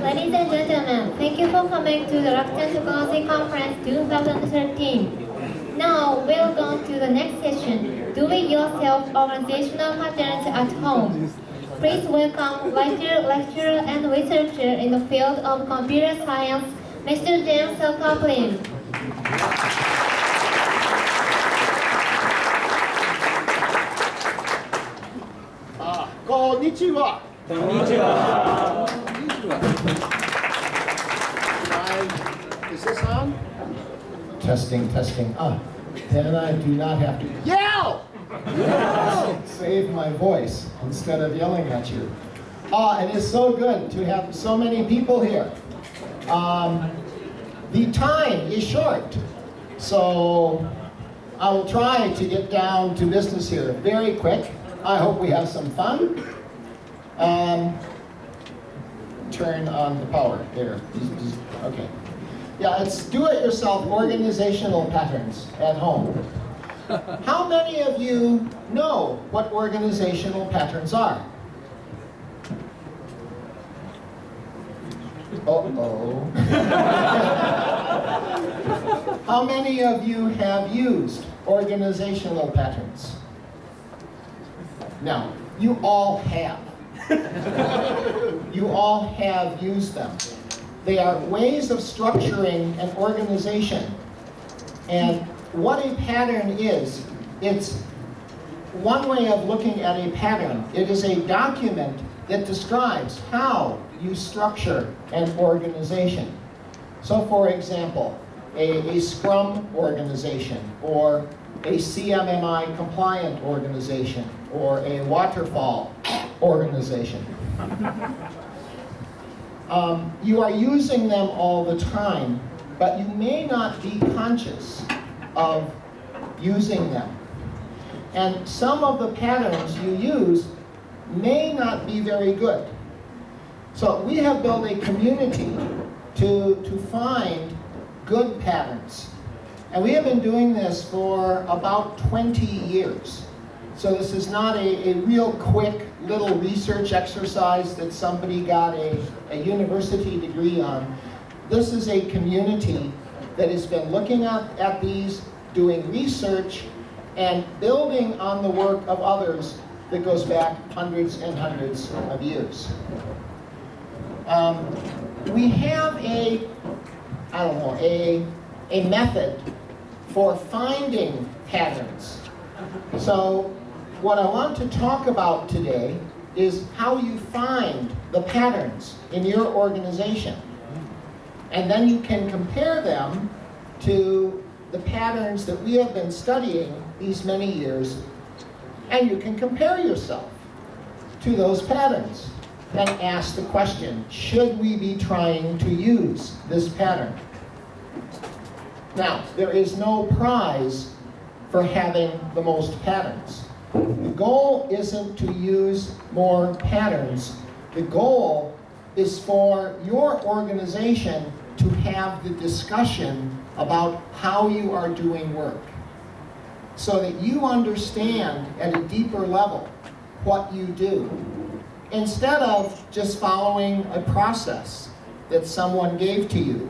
Ladies and gentlemen, thank you for coming to the RakutenTechConf2013 2013. Now we'll go to the next session, Do-It-Yourself Organizational Patterns at Home. Please welcome vital lecturer and researcher in the field of computer science, Mr. James Kaplan. こんにちは。こんにちは。 Is this on? Testing, testing. Then I do not have to Yell! save my voice instead of yelling at you. It is so good to have so many people here. The time is short, so I will try to get down to business here very quick. I hope we have some fun. Turn on the power there. Okay. Yeah, it's do-it-yourself organizational patterns at home. How many of you know what organizational patterns are? Uh-oh. How many of you have used organizational patterns? Now, you all have. You all have used them. They are ways of structuring an organization. And what a pattern is, it's one way of looking at a pattern. It is a document that describes how you structure an organization. So for example, a Scrum organization, or a CMMI compliant organization, or a waterfall organization. You are using them all the time, but you may not be conscious of using them. And some of the patterns you use may not be very good. So we have built a community to find good patterns. And we have been doing this for about 20 years. So this is not a real quick little research exercise that somebody got a university degree on. This is a community that has been looking at these, doing research, and building on the work of others that goes back hundreds and hundreds of years. We have a method for finding patterns. So what I want to talk about today is how you find the patterns in your organization. And then you can compare them to the patterns that we have been studying these many years, and you can compare yourself to those patterns and ask the question, should we be trying to use this pattern? Now, there is no prize for having the most patterns. The goal isn't to use more patterns. The goal is for your organization to have the discussion about how you are doing work, so that you understand at a deeper level what you do, instead of just following a process that someone gave to you,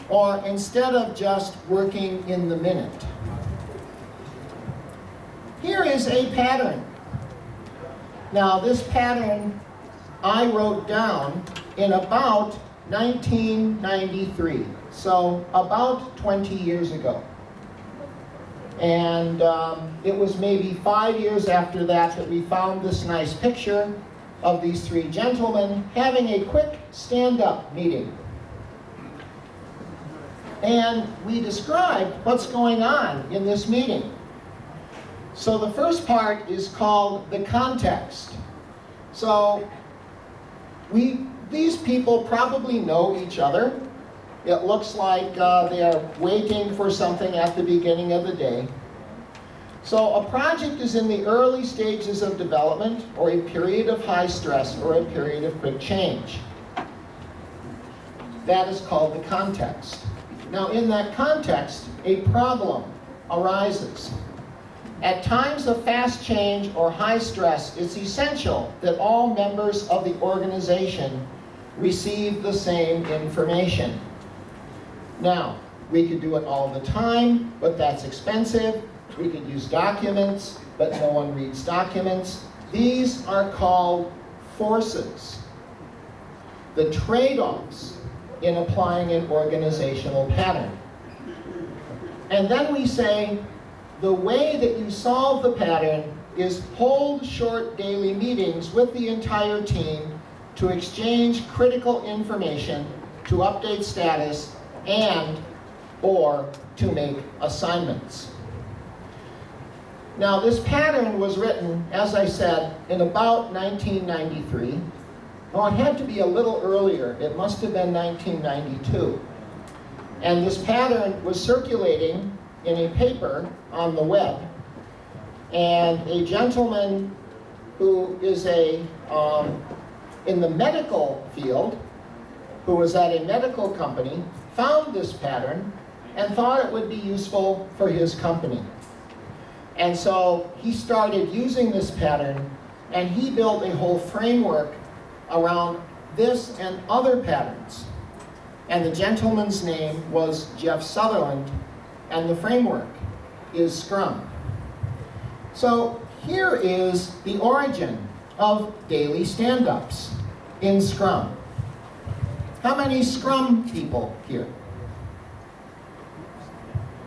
or instead of just working in the minute. Here is a pattern. Now this pattern I wrote down in about 1993, so about 20 years ago. And it was maybe 5 years after that we found this nice picture of these three gentlemen having a quick stand-up meeting. And we described what's going on in this meeting. So the first part is called the context. So these people probably know each other. It looks like they are waiting for something at the beginning of the day. So a project is in the early stages of development, or a period of high stress, or a period of quick change. That is called the context. Now in that context, a problem arises. At times of fast change or high stress, it's essential that all members of the organization receive the same information. Now, we could do it all the time, but that's expensive. We could use documents, but no one reads documents. These are called forces, the trade-offs in applying an organizational pattern. And then we say, the way that you solve the pattern is hold short daily meetings with the entire team to exchange critical information, to update status, and or to make assignments. Now, this pattern was written, as I said, in about 1993. Oh, it had to be a little earlier. It must have been 1992. And this pattern was circulating in a paper on the web. And a gentleman who is in the medical field, who was at a medical company, found this pattern and thought it would be useful for his company. And so he started using this pattern, and he built a whole framework around this and other patterns. And the gentleman's name was Jeff Sutherland, and the framework is Scrum. So here is the origin of daily stand-ups in Scrum. How many Scrum people here?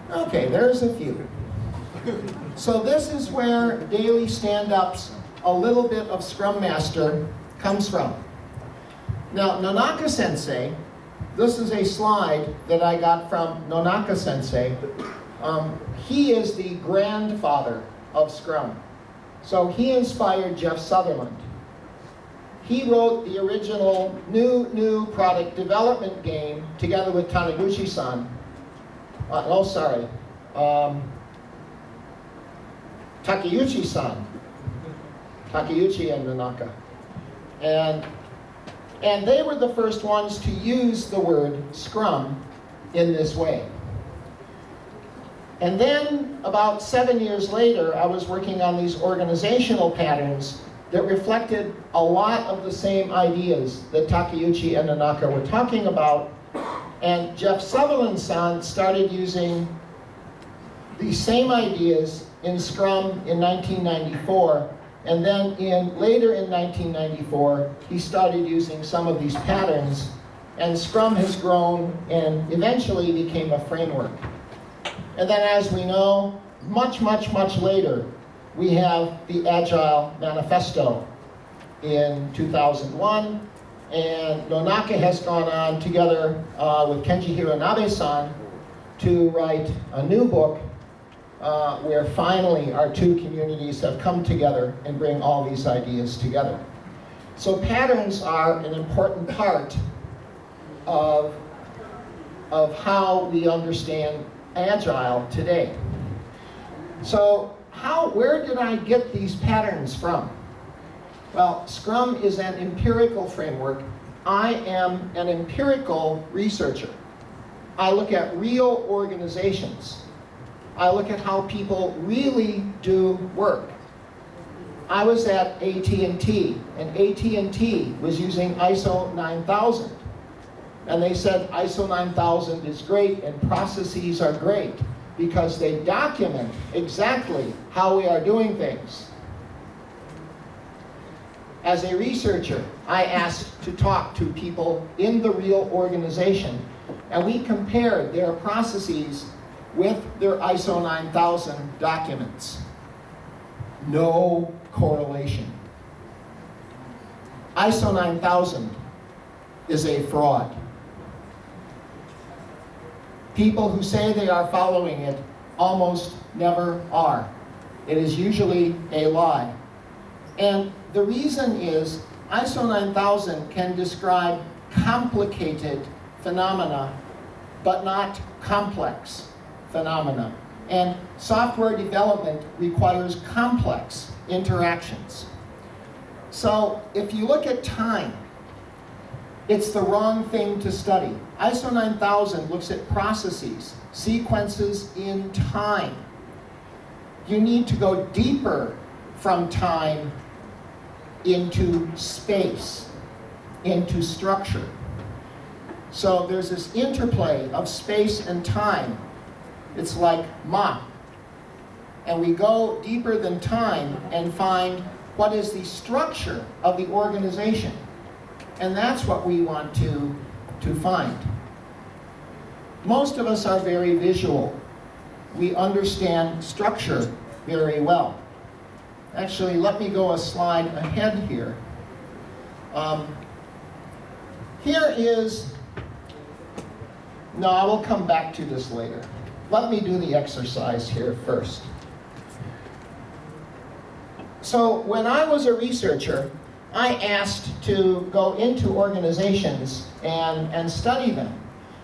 Okay, there's a few. So this is where daily stand-ups, a little bit of Scrum Master, comes from. Now, Nonaka Sensei, this is a slide that I got from Nonaka Sensei. He is the grandfather of Scrum. So he inspired Jeff Sutherland. He wrote the original new product development game together with Taniguchi-san. Takeuchi-san. Takeuchi and Nonaka. And they were the first ones to use the word Scrum in this way. And then about 7 years later, I was working on these organizational patterns that reflected a lot of the same ideas that Takeuchi and Nonaka were talking about. And Jeff Sutherland-san started using these same ideas in Scrum in 1994. And then later in 1994, he started using some of these patterns. And Scrum has grown and eventually became a framework. And then, as we know, much later, we have the Agile Manifesto in 2001. And Nonaka has gone on together with Kenji Hiranabe-san to write a new book where finally our two communities have come together and bring all these ideas together. So patterns are an important part of how we understand Agile today. So where did I get these patterns from? Well, Scrum is an empirical framework. I am an empirical researcher. I look at real organizations. I look at how people really do work. I was at AT&T, and AT&T was using ISO 9000. And they said ISO 9000 is great and processes are great because they document exactly how we are doing things. As a researcher, I asked to talk to people in the real organization, and we compared their processes with their ISO 9000 documents. No correlation. ISO 9000 is a fraud. People who say they are following it almost never are. It is usually a lie. And the reason is ISO 9000 can describe complicated phenomena, but not complex phenomena. And software development requires complex interactions. So if you look at time, it's the wrong thing to study. ISO 9000 looks at processes, sequences in time. You need to go deeper from time into space. into structure. So there's this interplay of space and time. It's like ma. And we go deeper than time and find what is the structure of the organization. And that's what we want to find. Most of us are very visual. We understand structure very well. Actually, let me go a slide ahead here. Here is, no, I will come back to this later. Let me do the exercise here first. So when I was a researcher, I asked to go into organizations and study them.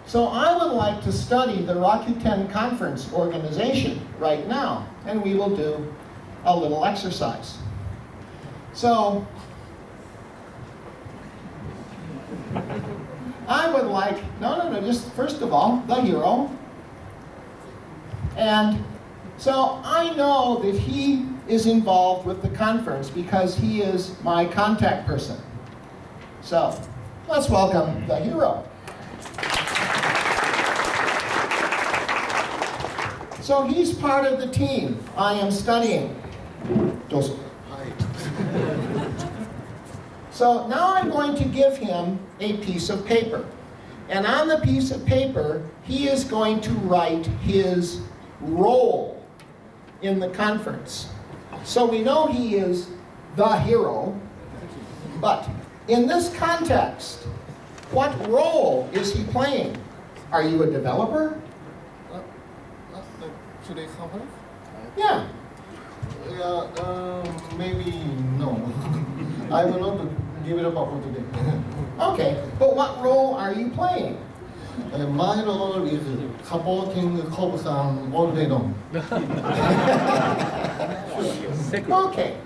So I would like to study the Rakuten conference organization right now, and we will do a little exercise. So I would like, just first of all, the hero. And so I know that he is involved with the conference because he is my contact person. So let's welcome the hero. So he's part of the team I am studying. So now I'm going to give him a piece of paper. And on the piece of paper, he is going to write his role in the conference. So we know he is the hero, but in this context, what role is he playing? Are you a developer? Today conference? Yeah. Maybe no. I will not give it up for today. Okay, but what role are you playing? My role is supporting Kobe-san all day long. Okay,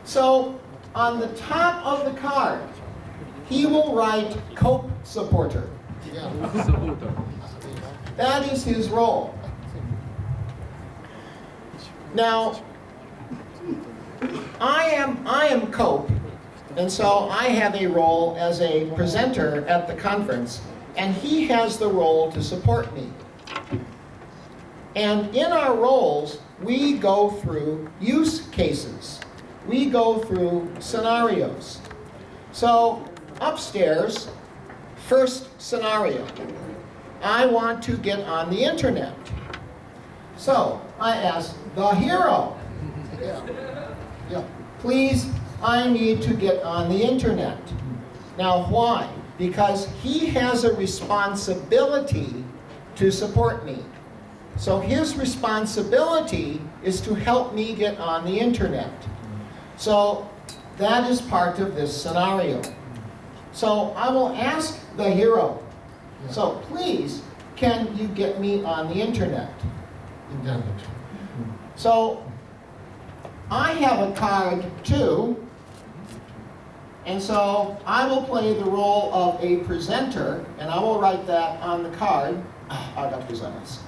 so on the top of the card, he will write COPE supporter. Yeah. That is his role. Now, I am COPE, and so I have a role as a presenter at the conference, and he has the role to support me. And in our roles, we go through use cases. We go through scenarios. So upstairs, first scenario, I want to get on the internet. So I ask the hero, please, I need to get on the internet. Now why? Because he has a responsibility to support me. So his responsibility is to help me get on the internet. So that is part of this scenario. So I will ask the hero, so please, can you get me on the internet? Internet. So I have a card too, and so I will play the role of a presenter, and I will write that on the card. I got presenters.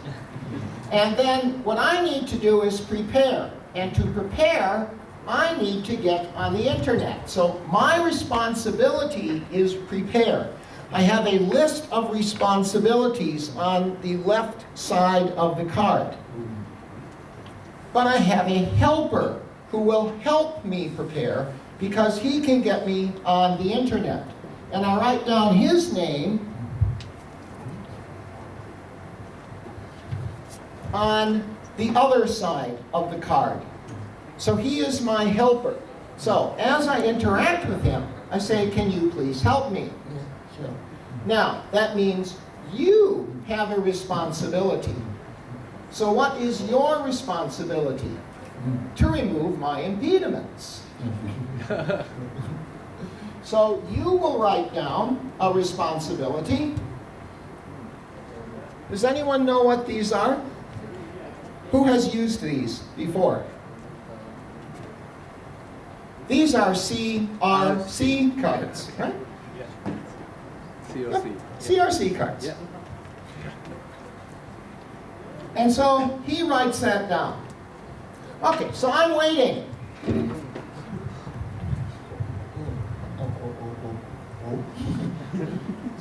And then what I need to do is prepare. And to prepare, I need to get on the internet. So my responsibility is prepare. I have a list of responsibilities on the left side of the card. But I have a helper who will help me prepare because he can get me on the internet. And I write down his name on the other side of the card. So he is my helper. So as I interact with him, I say, can you please help me? Sure. Now, that means you have a responsibility. So what is your responsibility? To remove my impediments. So you will write down a responsibility. Does anyone know what these are? Who has used these before? These are CRC cards, right? CRC. CRC cards. Yeah. And so he writes that down. Okay, so I'm waiting.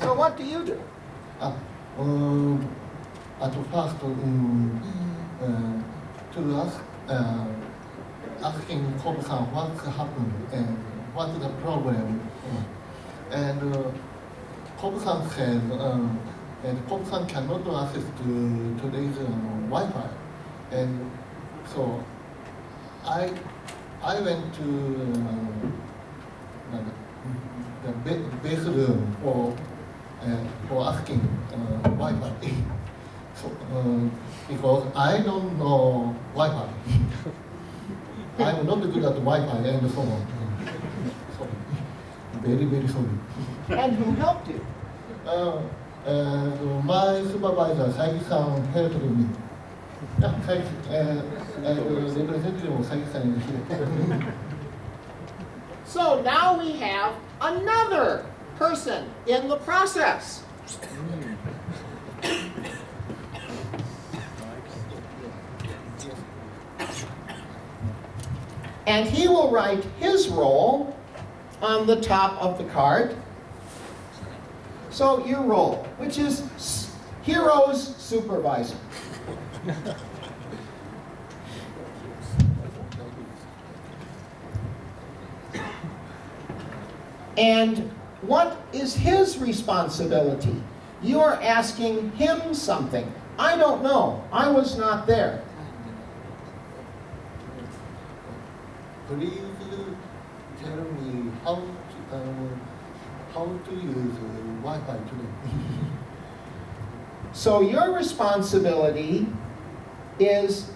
So what do you do? At first, to ask, asking Kobe-san what happened and what's the problem. And Kobe-san said, and Kobe-san cannot access to today's Wi-Fi. And so I went to the base room for asking Wi-Fi. So, because I don't know Wi-Fi. I'm not good at Wi-Fi and so on. So, very, very sorry. And who helped you? My supervisor, Saiki-san, helped me. Yeah, representative of Saiki-san is here. So now we have another person in the process. And he will write his role on the top of the card. So your role, which is hero's supervisor. And what is his responsibility? You are asking him something. I don't know. I was not there. Please tell me how to use Wi-Fi today. So your responsibility is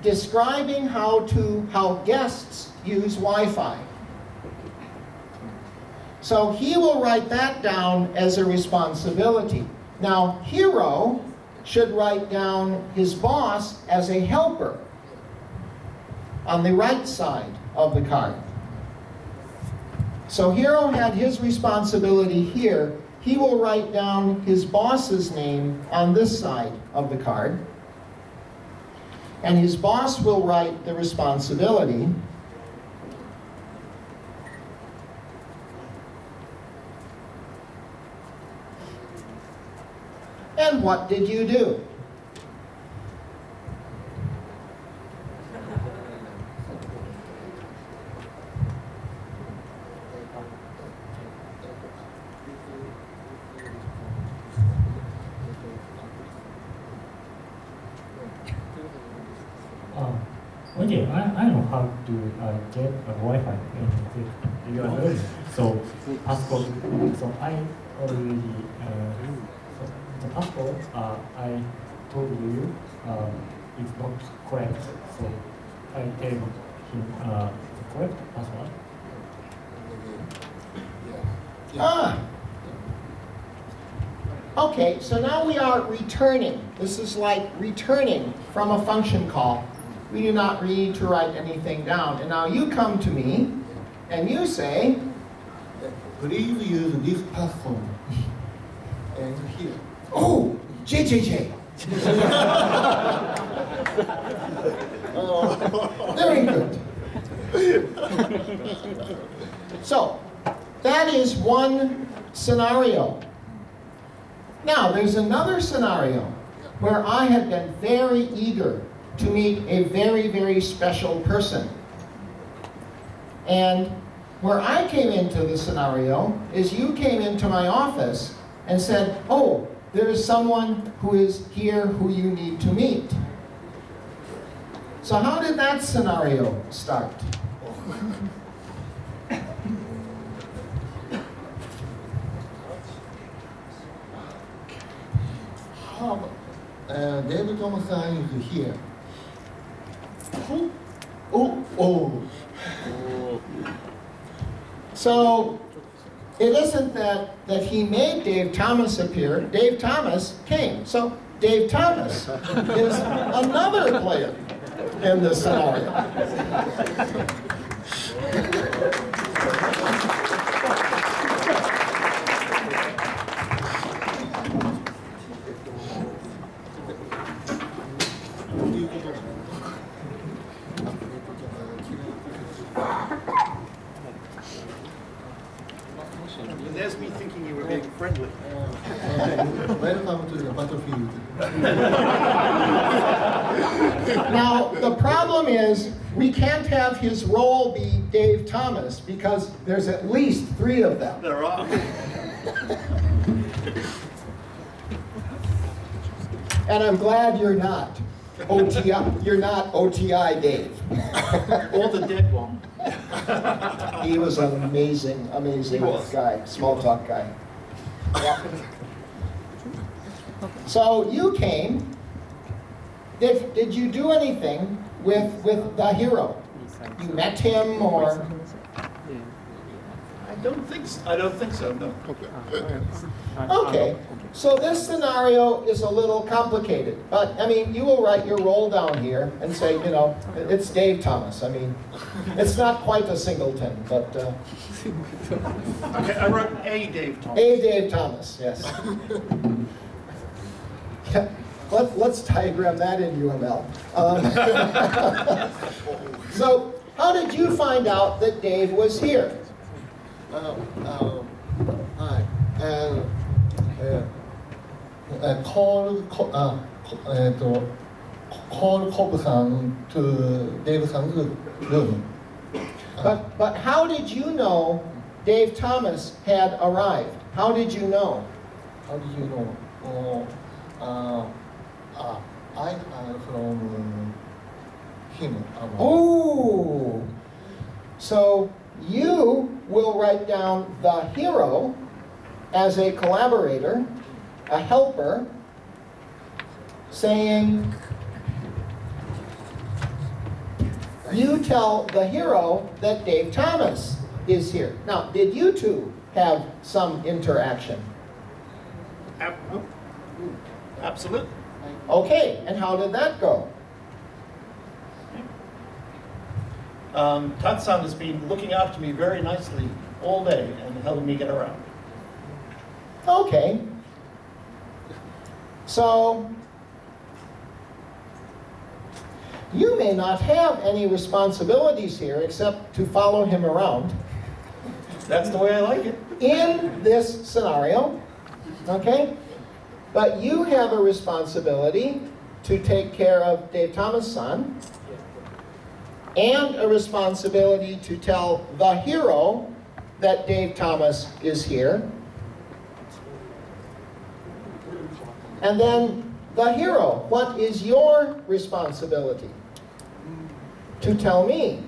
describing how guests use Wi-Fi. So he will write that down as a responsibility. Now, Hiro should write down his boss as a helper on the right side of the card. So Hiro had his responsibility here. He will write down his boss's name on this side of the card. And his boss will write the responsibility. And what did you do? Okay, I know how to get a Wi-Fi in your room. So passcode. So I already so the passcode I told you is not correct. So I gave him the correct password. Okay, so now we are returning. This is like returning from a function call. We do not need to write anything down. And now you come to me and you say, Please use this password. And here. oh, JJJ. Very good. So, that is one scenario. Now, there's another scenario where I have been very eager to meet a very, very special person. And where I came into the scenario is you came into my office and said, oh, there is someone who is here who you need to meet. So how did that scenario start? David Thomas-san is here. Oh. So it isn't that he made Dave Thomas appear. Dave Thomas came. So Dave Thomas is another player in this scenario. And that's me thinking you were being friendly. Welcome to the battlefield. Now, the problem is we can't have his role be Dave Thomas because there's at least 3 of them. There are. And I'm glad you're not OTI. You're not OTI Dave. Or the dead one. He was an amazing, amazing guy, small talk guy. Yeah. So you came. Did you do anything with the hero? You met him, or? I don't think so, no. Okay. So this scenario is a little complicated, but I mean, you will write your role down here and say, you know, it's Dave Thomas. I mean, it's not quite a singleton, but. Okay, I wrote A. Dave Thomas. A. Dave Thomas, yes. Yeah, let's diagram that in UML. So, how did you find out that Dave was here? Hi. Call Cobb-san to Dave-san's room. But how did you know Dave Thomas had arrived? How did you know? How did you know? I heard from him. Oh! So you will write down the hero as a collaborator, a helper, saying, you tell the hero that Dave Thomas is here. Now, did you two have some interaction? Absolutely. Okay, and how did that go? Tatsan has been looking after me very nicely all day and helping me get around. Okay. So, you may not have any responsibilities here except to follow him around That's the way I like it. in this scenario, okay? But you have a responsibility to take care of Dave Thomas' son, and a responsibility to tell the hero that Dave Thomas is here. And then the hero, what is your responsibility? To tell me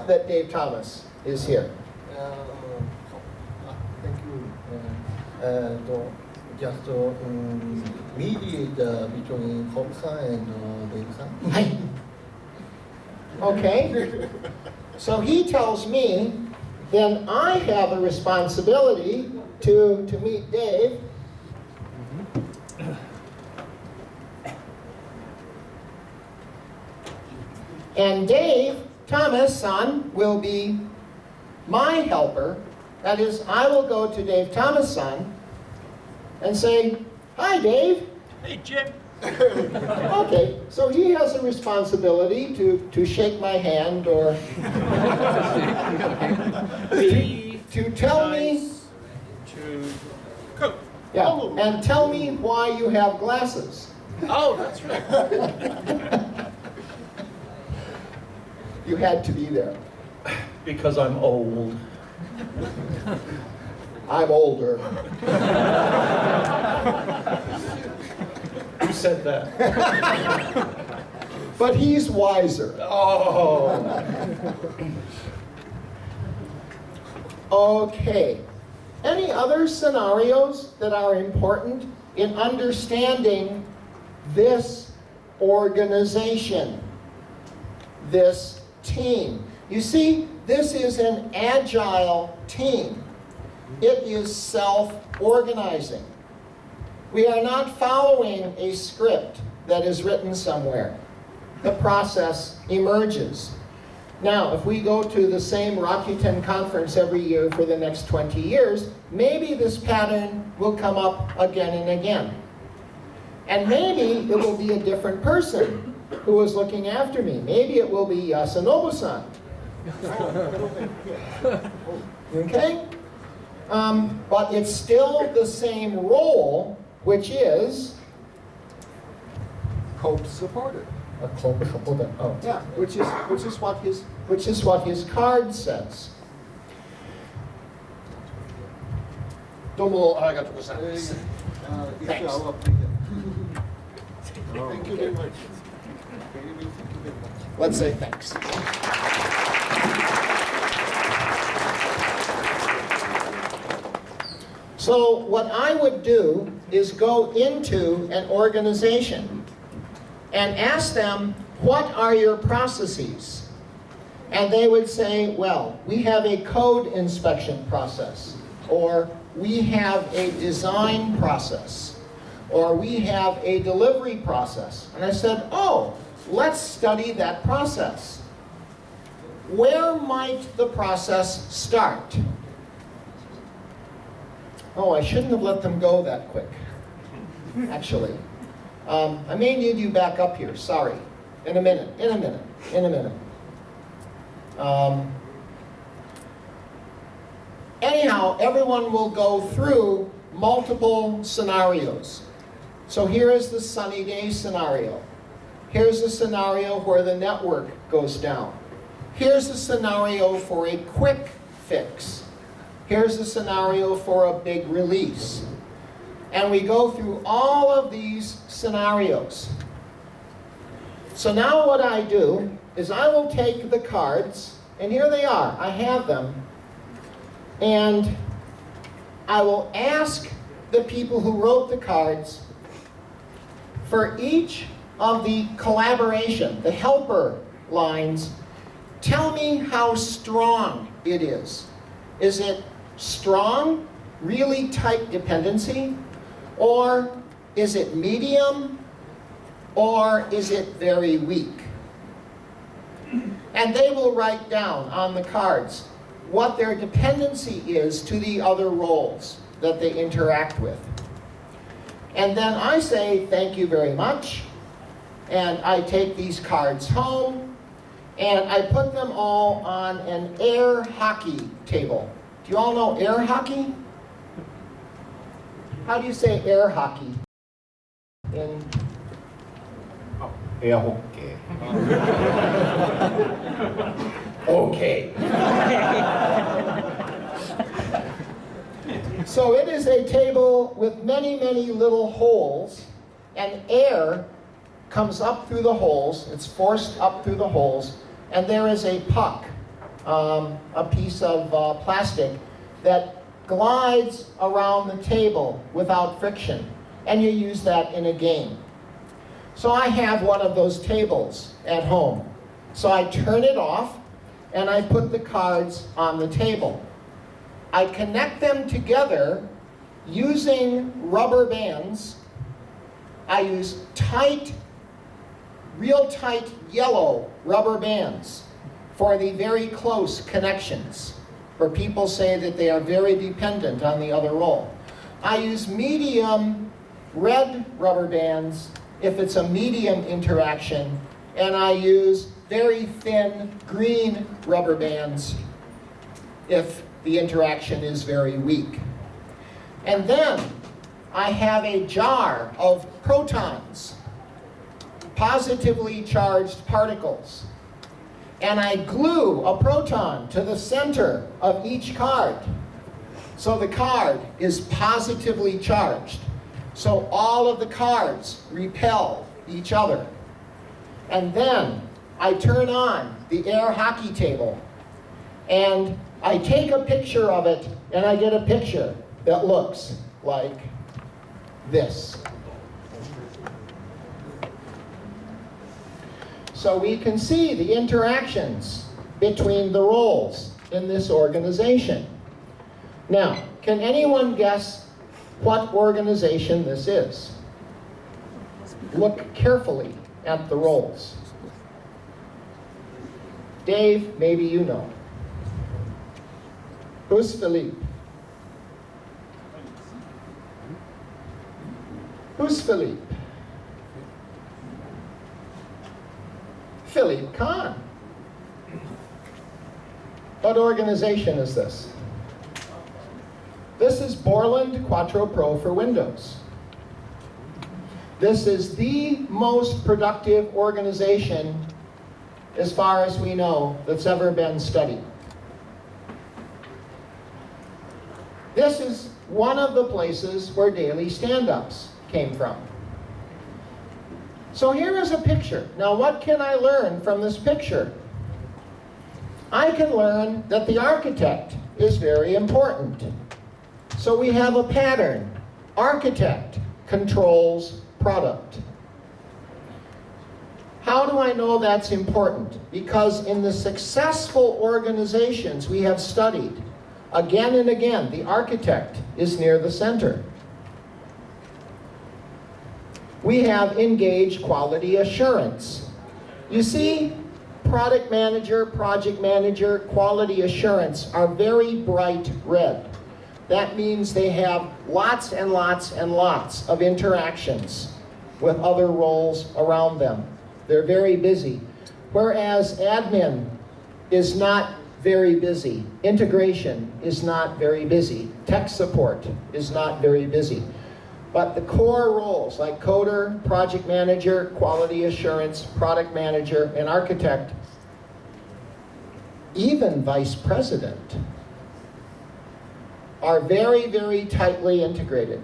that Dave Thomas is here. Thank you. Just mediate between Cobb-san and Dave-san. Okay? So he tells me, then I have a responsibility to meet Dave. And Dave Thomas, son, will be my helper. That is, I will go to Dave Thomas, son, and say, hi, Dave. Hey, Jim. Okay, so he has a responsibility to shake my hand or to tell me, To cook. yeah, and tell me why you have glasses. Oh, that's right. You had to be there. Because I'm old. I'm older. Who said that? But he's wiser. Oh. Okay. Any other scenarios that are important in understanding this organization, this team? You see, this is an agile team. It is self-organizing. We are not following a script that is written somewhere. The process emerges. Now, if we go to the same Rakuten conference every year for the next 20 years, maybe this pattern will come up again and again. And maybe it will be a different person who is looking after me. Maybe it will be Yasunobu-san. Okay? but it's still the same role, which is Co-supported. a co-supported. Oh, yeah, which is what his card says. どうもありがとうございます。Thank you very much. Let's say thanks. So what I would do is go into an organization and ask them, what are your processes? And they would say, well, we have a code inspection process, or we have a design process, or we have a delivery process. And I said, oh, let's study that process. Where might the process start? Oh, I shouldn't have let them go that quick, actually. I may need you back up here, sorry. In a minute. Anyhow, everyone will go through multiple scenarios. So here is the sunny day scenario. Here's the scenario where the network goes down. Here's the scenario for a quick fix. Here's the scenario for a big release. And we go through all of these scenarios. So now what I do is I will take the cards, and here they are, I have them, and I will ask the people who wrote the cards for each of the collaboration, the helper lines, tell me how strong it is. Is it strong, really tight dependency? Or is it medium? Or is it very weak? And they will write down on the cards what their dependency is to the other roles that they interact with. And then I say, thank you very much. And I take these cards home, and I put them all on an air hockey table. Do you all know air hockey? How do you say air hockey? In Air hockey. Okay. So it is a table with many, many little holes, and air comes up through the holes. It's forced up through the holes, and there is a puck, a piece of plastic that glides around the table without friction, and you use that in a game. So I have one of those tables at home. So I turn it off, and I put the cards on the table. I connect them together using rubber bands. I use tight, real tight yellow rubber bands for the very close connections, where people say that they are very dependent on the other role. I use medium red rubber bands if it's a medium interaction, and I use very thin green rubber bands if the interaction is very weak. And then I have a jar of protons, positively charged particles, and I glue a proton to the center of each card. So the card is positively charged. So all of the cards repel each other. And then I turn on the air hockey table, and I take a picture of it, and I get a picture that looks like this. So we can see the interactions between the roles in this organization. Now, can anyone guess what organization this is? Look carefully at the roles. Dave, maybe you know. Who's Philippe? Who's Philippe? Philippe Kahn. What organization is this? This is Borland Quattro Pro for Windows. This is the most productive organization, as far as we know, that's ever been studied. This is one of the places where daily stand-ups came from. So here is a picture. Now what can I learn from this picture? I can learn that the architect is very important. So we have a pattern. Architect controls product. How do I know that's important? Because in the successful organizations we have studied, again and again, the architect is near the center. We have engaged quality assurance. You see, product manager, project manager, quality assurance are very bright red. That means they have lots and lots and lots of interactions with other roles around them. They're very busy. Whereas admin is not very busy. Integration is not very busy. Tech support is not very busy. But the core roles like coder, project manager, quality assurance, product manager, and architect, even vice president, are very, very tightly integrated.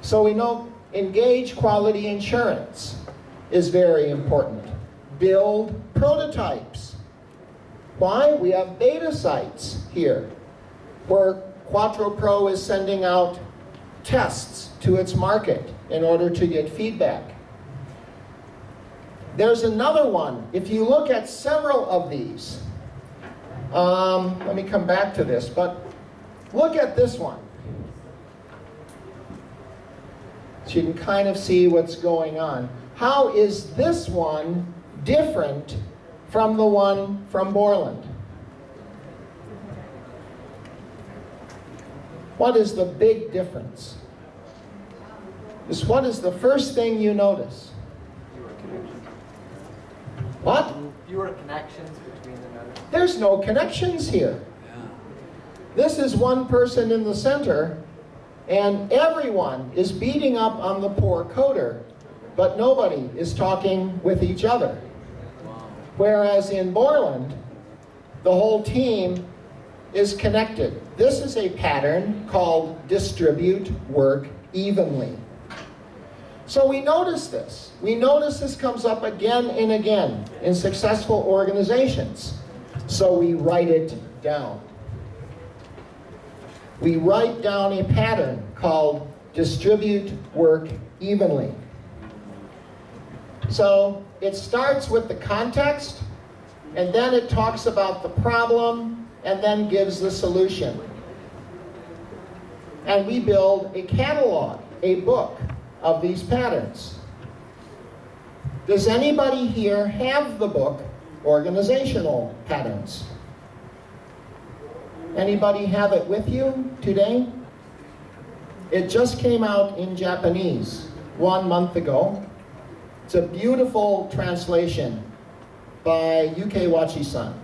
So we know engage quality assurance is very important. Build prototypes. Why? We have beta sites here where Quattro Pro is sending out tests to its market in order to get feedback. There's another one. If you look at several of these, let me come back to this, but look at this one. So you can kind of see what's going on. How is this one different from the one from Borland? What is the big difference? What is the first thing you notice? What? Fewer connections between the nodes. There's no connections here. This is one person in the center, and everyone is beating up on the poor coder, but nobody is talking with each other. Whereas in Borland, the whole team is connected. This is a pattern called distribute work evenly. So we notice this. We notice this comes up again and again in successful organizations. So we write it down. We write down a pattern called distribute work evenly. So it starts with the context, and then it talks about the problem, and then gives the solution. And we build a catalog, a book of these patterns. Does anybody here have the book, Organizational Patterns? Anybody have it with you today? It just came out in Japanese 1 month ago. It's a beautiful translation by Yuke Wachi-san.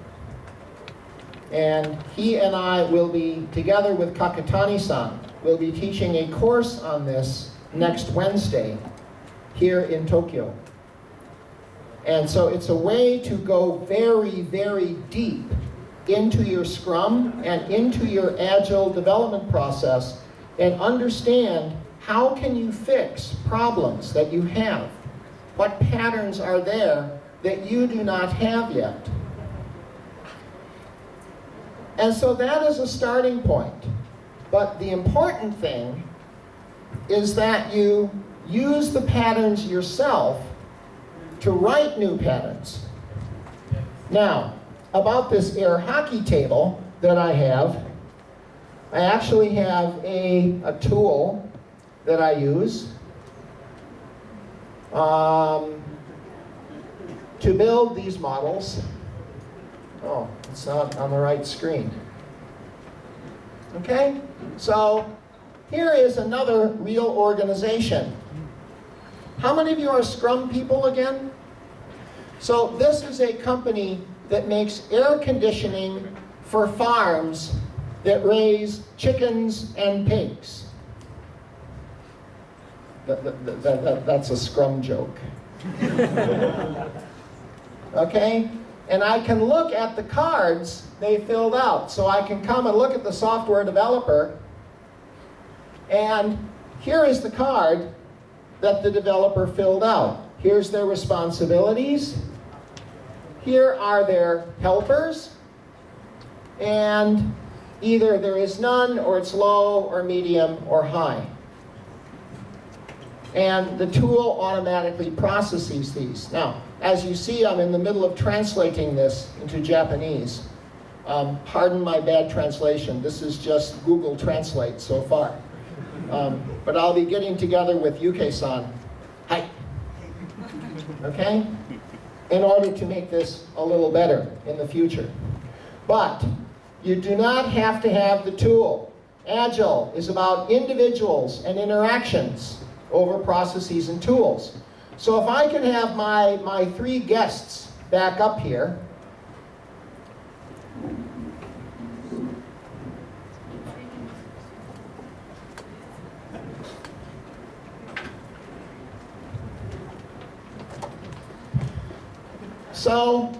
And he and I will be, together with Kakutani-san, will be teaching a course on this next Wednesday here in Tokyo. And so it's a way to go very, very deep into your Scrum and into your Agile development process and understand how can you fix problems that you have. What patterns are there that you do not have yet? And so that is a starting point. But the important thing is that you use the patterns yourself to write new patterns. Now, about this air hockey table that I have, I actually have a tool that I use to build these models. Oh, it's not on the right screen. Okay, so here is another real organization. How many of you are Scrum people again? So this is a company that makes air conditioning for farms that raise chickens and pigs. That's a Scrum joke. Okay? And I can look at the cards they filled out. So I can come and look at the software developer, and here is the card that the developer filled out. Here's their responsibilities. Here are their helpers. And either there is none, or it's low, or medium, or high. And the tool automatically processes these. Now, as you see, I'm in the middle of translating this into Japanese. Pardon my bad translation. This is just Google Translate so far. But I'll be getting together with Yuke-san, hi, okay, in order to make this a little better in the future. But you do not have to have the tool. Agile is about individuals and interactions over processes and tools. So if I can have my three guests back up here. So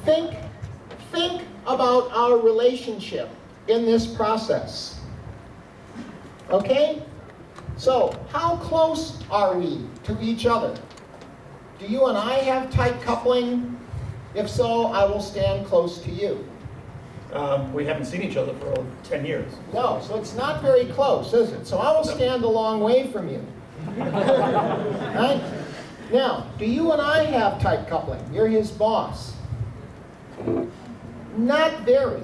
think about our relationship in this process. Okay? So, how close are we to each other? Do you and I have tight coupling? If so, I will stand close to you. We haven't seen each other for over 10 years. No, so it's not very close, is it? So I will stand a long way from you. Right? Now, do you and I have tight coupling? You're his boss. Not very.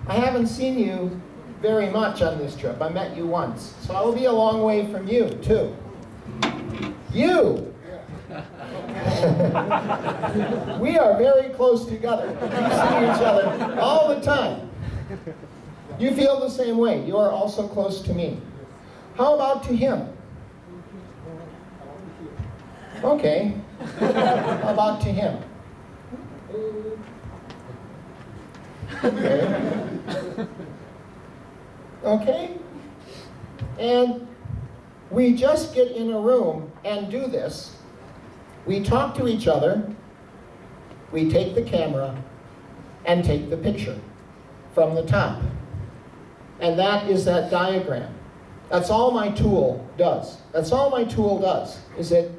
I haven't seen you very much on this trip. I met you once. So I will be a long way from you, too. You! We are very close together. We see each other all the time. You feel the same way. You are also close to me. How about to him? Okay. How about to him? Okay. Okay? And we just get in a room and do this. We talk to each other, we take the camera, and take the picture from the top. And that is that diagram. That's all my tool does. That's all my tool does, is it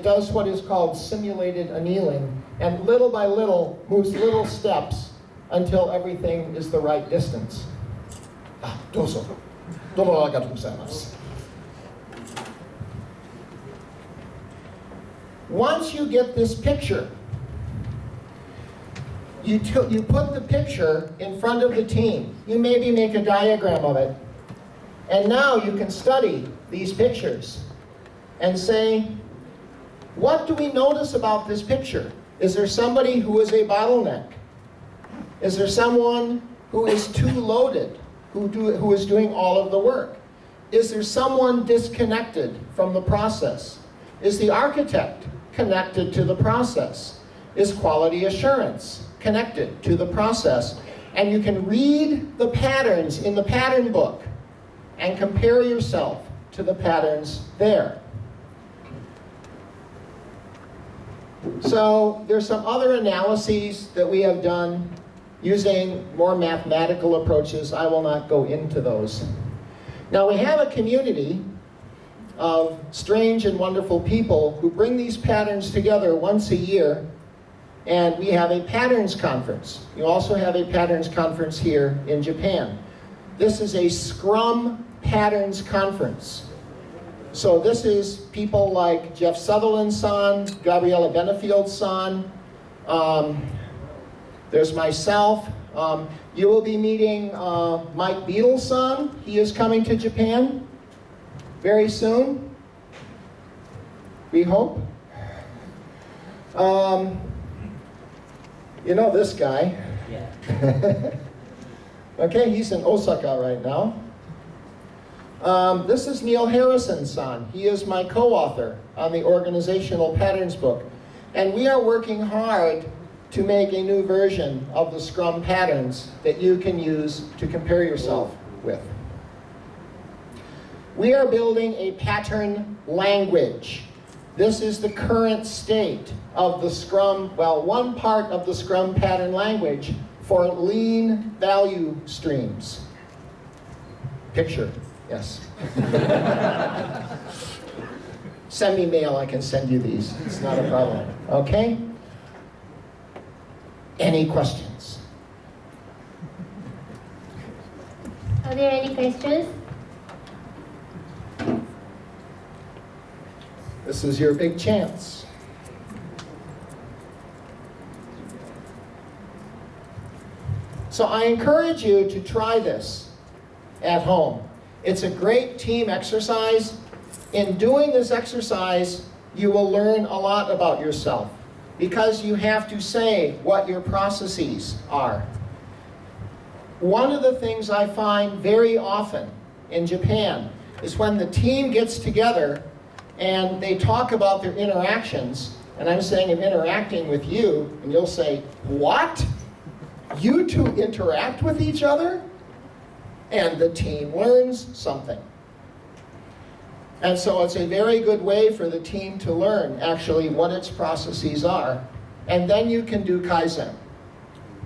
does what is called simulated annealing, and little by little moves little steps until everything is the right distance. Dozo. Domo arigatou gozaimasu. Once you get this picture, you put the picture in front of the team. You maybe make a diagram of it. And now you can study these pictures and say, what do we notice about this picture? Is there somebody who is a bottleneck? Is there someone who is too loaded, who is doing all of the work? Is there someone disconnected from the process? Is the architect connected to the process? Is quality assurance connected to the process? And you can read the patterns in the pattern book and compare yourself to the patterns there. So there's some other analyses that we have done using more mathematical approaches. I will not go into those. Now we have a community of strange and wonderful people who bring these patterns together once a year, and we have a patterns conference. You also have a patterns conference here in Japan. This is a Scrum Patterns Conference. So this is people like Jeff Sutherland-san, Gabriella Benefield-san, there's myself. You will be meeting Mike Beadle-san. He is coming to Japan very soon, we hope. You know this guy. Yeah. Okay, he's in Osaka right now. This is Neil Harrison-san. He is my co-author on the Organizational Patterns book. And we are working hard to make a new version of the Scrum patterns that you can use to compare yourself with. We are building a pattern language. This is the current state of the Scrum, well, one part of the Scrum pattern language for lean value streams. Picture, yes. Send me mail, I can send you these. It's not a problem, okay? Any questions? Are there any questions? This is your big chance. So I encourage you to try this at home. It's a great team exercise. In doing this exercise, you will learn a lot about yourself because you have to say what your processes are. One of the things I find very often in Japan is when the team gets together and they talk about their interactions, and I'm saying I'm interacting with you, and you'll say, what? You two interact with each other? And the team learns something. And so it's a very good way for the team to learn actually what its processes are. And then you can do Kaizen.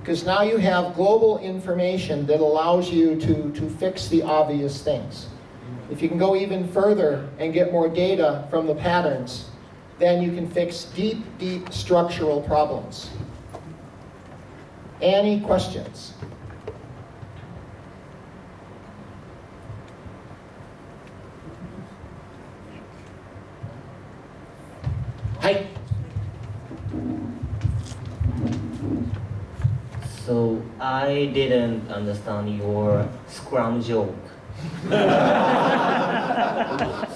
Because now you have global information that allows you to fix the obvious things. If you can go even further and get more data from the patterns, then you can fix deep, deep structural problems. Any questions? Hi. So I didn't understand your Scrum joke.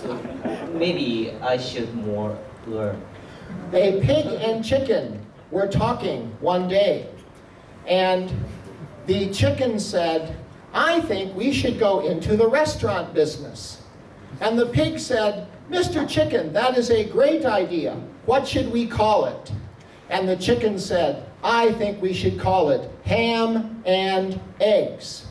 So maybe I should more learn. A pig and chicken were talking one day, and the chicken said, I think we should go into the restaurant business. And the pig said, Mr. Chicken, that is a great idea. What should we call it? And the chicken said, I think we should call it ham and eggs.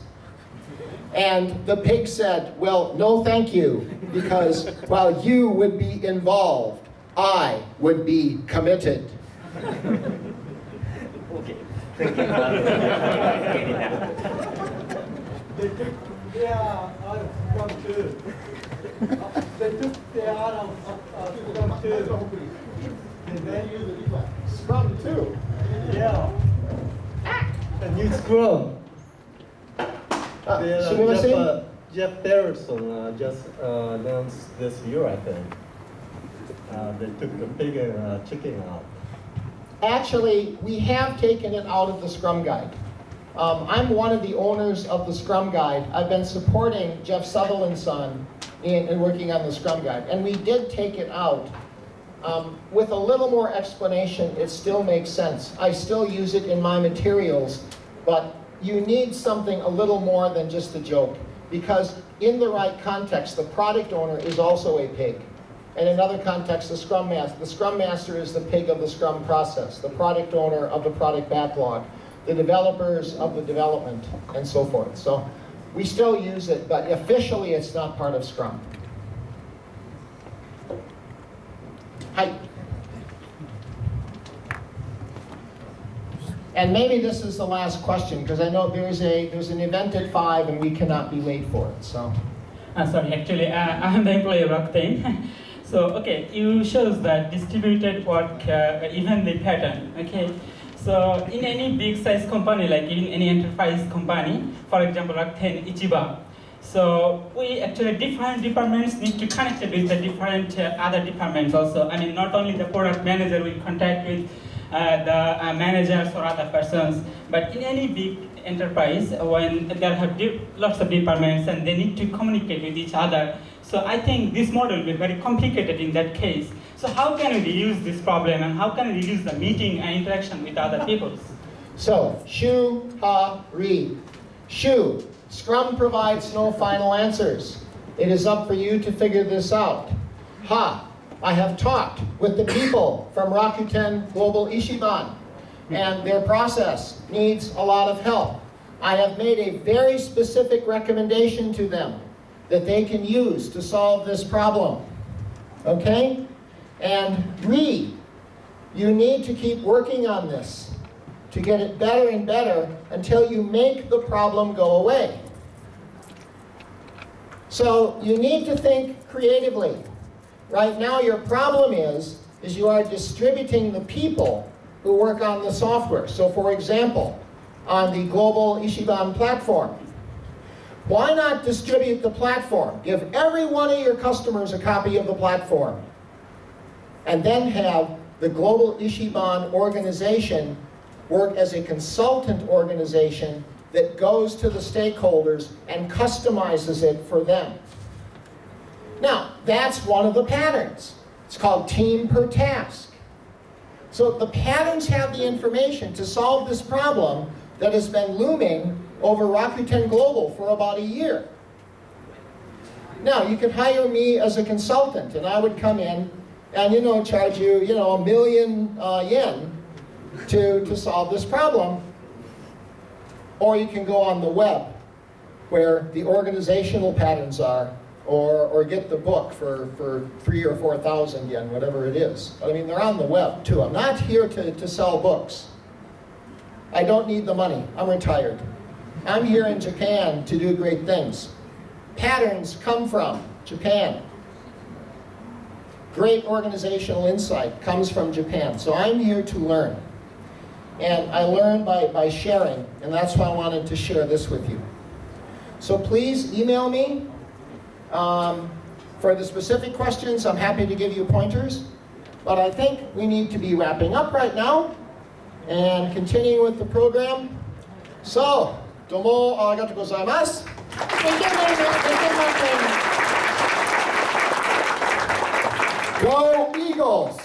And the pig said, well, no thank you, because while you would be involved, I would be committed. Okay, thank you. They took their out of Scrum too. They took their out of Scrum too. And then Scrum too. yeah. A new Scrum. Jeff Harrison just announced this year, I think. They took the pig and chicken out. Actually, we have taken it out of the Scrum Guide. I'm one of the owners of the Scrum Guide. I've been supporting Jeff Sutherland's son in working on the Scrum Guide. And we did take it out. With a little more explanation, it still makes sense. I still use it in my materials, but you need something a little more than just a joke. Because in the right context, the product owner is also a pig. And in another context, the Scrum Master is the pig of the Scrum process, the product owner of the product backlog, the developers of the development, and so forth. So we still use it, but officially it's not part of Scrum. Hi. And maybe this is the last question, because I know there's an event at 5 and we cannot be late for it, so. Sorry, actually, I'm the employee of Rakuten. So, okay, you shows that distributed work evenly pattern, okay? So, in any big size company, like in any enterprise company, for example, Rakuten, Ichiba, so we actually different departments need to connect with the different other departments also. I mean, not only the product manager will contact with the managers or other persons, but in any big enterprise, when there have lots of departments and they need to communicate with each other, so I think this model will be very complicated in that case. So how can we reduce this problem and how can we reduce the meeting and interaction with other people? So, Shu, Ha, Ri. Shu, Scrum provides no final answers. It is up for you to figure this out. Ha, I have talked with the people from Rakuten Global Ishiban. and their process needs a lot of help. I have made a very specific recommendation to them that they can use to solve this problem. Okay? And you need to keep working on this to get it better and better until you make the problem go away. So you need to think creatively. Right now your problem is you are distributing the people who work on the software. So for example, on the global Ishiban platform, why not distribute the platform? Give every one of your customers a copy of the platform. And then have the global Ishiban organization work as a consultant organization that goes to the stakeholders and customizes it for them. Now, that's one of the patterns. It's called team per task. So the patterns have the information to solve this problem that has been looming over Rakuten Global for about a year. Now, you could hire me as a consultant, and I would come in and charge you $1 million yen to solve this problem. Or you can go on the web where the organizational patterns are, or get the book for 3,000 or 4,000 yen, whatever it is. I mean, they're on the web too. I'm not here to sell books. I don't need the money. I'm retired. I'm here in Japan to do great things. Patterns come from Japan. Great organizational insight comes from Japan. So I'm here to learn. And I learn by sharing, and that's why I wanted to share this with you. So please email me for the specific questions. I'm happy to give you pointers. But I think we need to be wrapping up right now and continuing with the program. So, domo arigatou gozaimasu. Thank you very much. Thank you very much. Go Eagles!